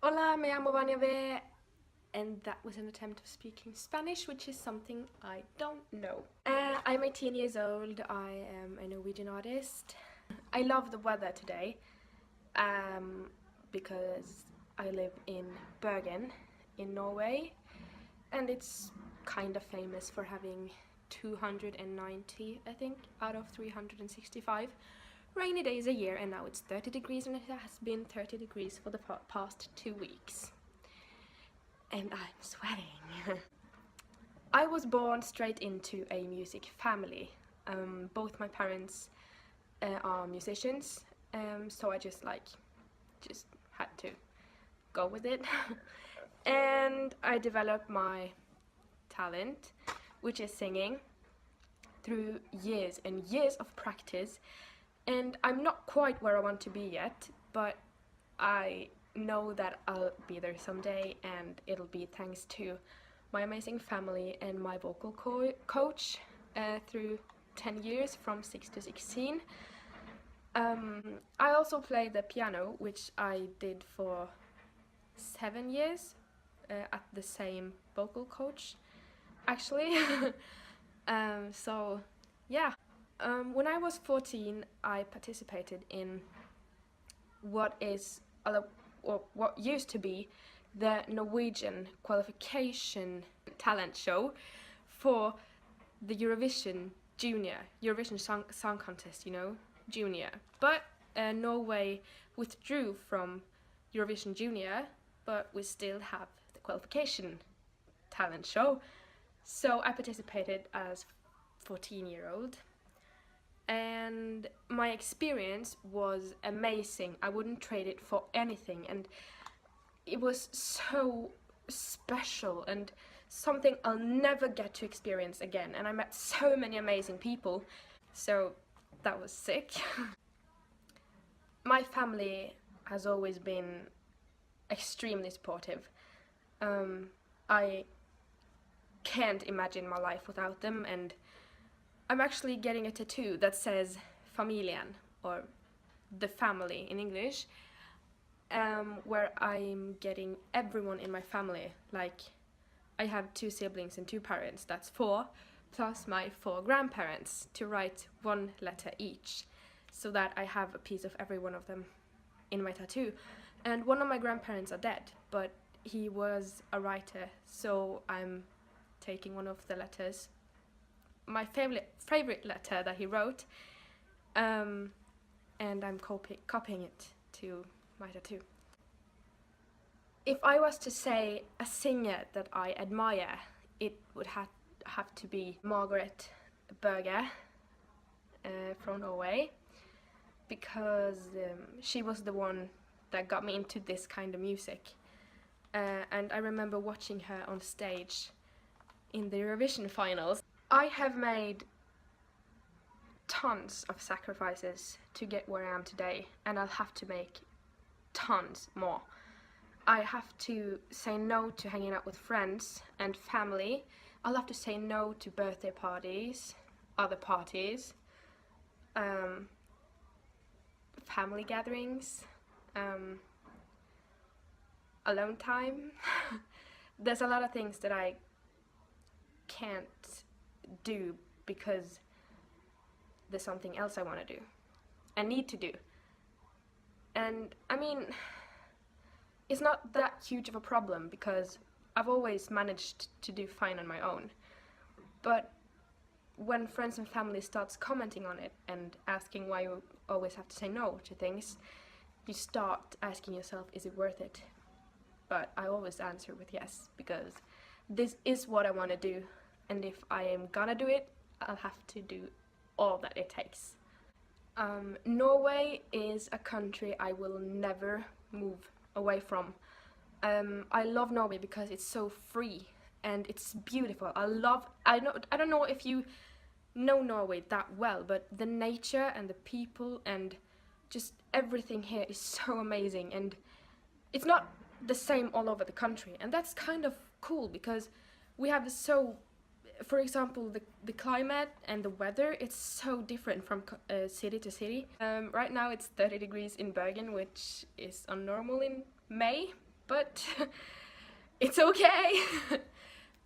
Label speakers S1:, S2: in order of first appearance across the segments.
S1: Hola, me llamo Vanja V, and that was an attempt of speaking Spanish, which is something I don't know. I'm 18 years old, I am a Norwegian artist. I love the weather today, because I live in Bergen, in Norway, and it's kind of famous for having 290, I think, out of 365 rainy days a year, and now it's 30 degrees, and it has been 30 degrees for the past 2 weeks. And I'm sweating. I was born straight into a music family. Both my parents are musicians, so I just had to go with it. And I developed my talent, which is singing, through years and years of practice. And I'm not quite where I want to be yet, but I know that I'll be there someday, and it'll be thanks to my amazing family and my vocal coach through 10 years, from 6 to 16. I also play the piano, which I did for 7 years at the same vocal coach, actually. So yeah. When I was 14, I participated in what used to be the Norwegian qualification talent show for the Eurovision Song Contest, you know, Junior. But Norway withdrew from Eurovision Junior, but we still have the qualification talent show. So I participated as 14-year-old. And my experience was amazing. I wouldn't trade it for anything, and it was so special and something I'll never get to experience again. And I met so many amazing people, so that was sick. My family has always been extremely supportive. I can't imagine my life without them, and I'm actually getting a tattoo that says familien, or the family in English, where I'm getting everyone in my family. Like, I have 2 siblings and 2 parents, that's 4, plus my 4 grandparents, to write 1 letter each, so that I have a piece of every one of them in my tattoo. And one of my grandparents are dead, but he was a writer, so I'm taking one of the letters, my favorite letter that he wrote, and I'm copying it to my tattoo. If I was to say a singer that I admire, it would have to be Margaret Berger from Norway, because she was the one that got me into this kind of music. And I remember watching her on stage in the Eurovision finals. I have made tons of sacrifices to get where I am today, and I'll have to make tons more. I have to say no to hanging out with friends and family. I'll have to say no to birthday parties, other parties, family gatherings, alone time. There's a lot of things that I can't do because there's something else I want to do and need to do. And I mean, it's not that huge of a problem because I've always managed to do fine on my own. But when friends and family starts commenting on it and asking why you always have to say no to things, you start asking yourself, is it worth it? But I always answer with yes, because this is what I want to do. And if I am gonna do it, I'll have to do all that it takes. Norway is a country I will never move away from. I love Norway because it's so free and it's beautiful. I don't know if you know Norway that well, but the nature and the people and just everything here is so amazing, and it's not the same all over the country, and that's kind of cool because we have for example, the climate and the weather, it's so different from city to city. Right now it's 30 degrees in Bergen, which is unnormal in May, but it's okay.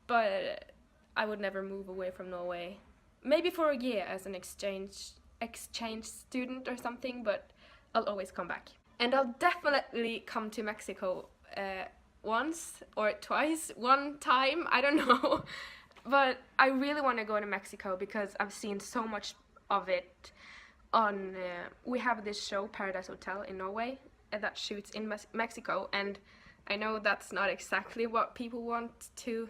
S1: But I would never move away from Norway. Maybe for a year as an exchange student or something, but I'll always come back. And I'll definitely come to Mexico once or twice, one time, I don't know. But I really want to go to Mexico because I've seen so much of it on, we have this show, Paradise Hotel in Norway, that shoots in Mexico, and I know that's not exactly what people want to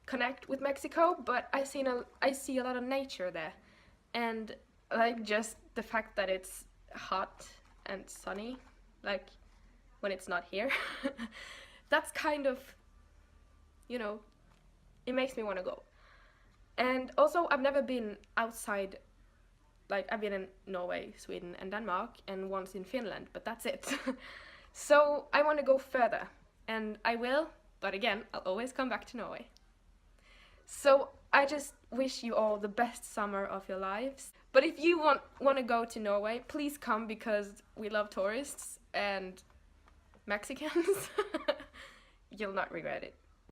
S1: connect with Mexico, but I see a lot of nature there, and like just the fact that it's hot and sunny, like when it's not here, that's kind of, you know, it makes me want to go. And also I've never been outside, like I've been in Norway, Sweden and Denmark, and once in Finland, but that's it. So I want to go further, and I will, but again, I'll always come back to Norway. So I just wish you all the best summer of your lives. But if you want to go to Norway, please come, because we love tourists and Mexicans. You'll not regret it.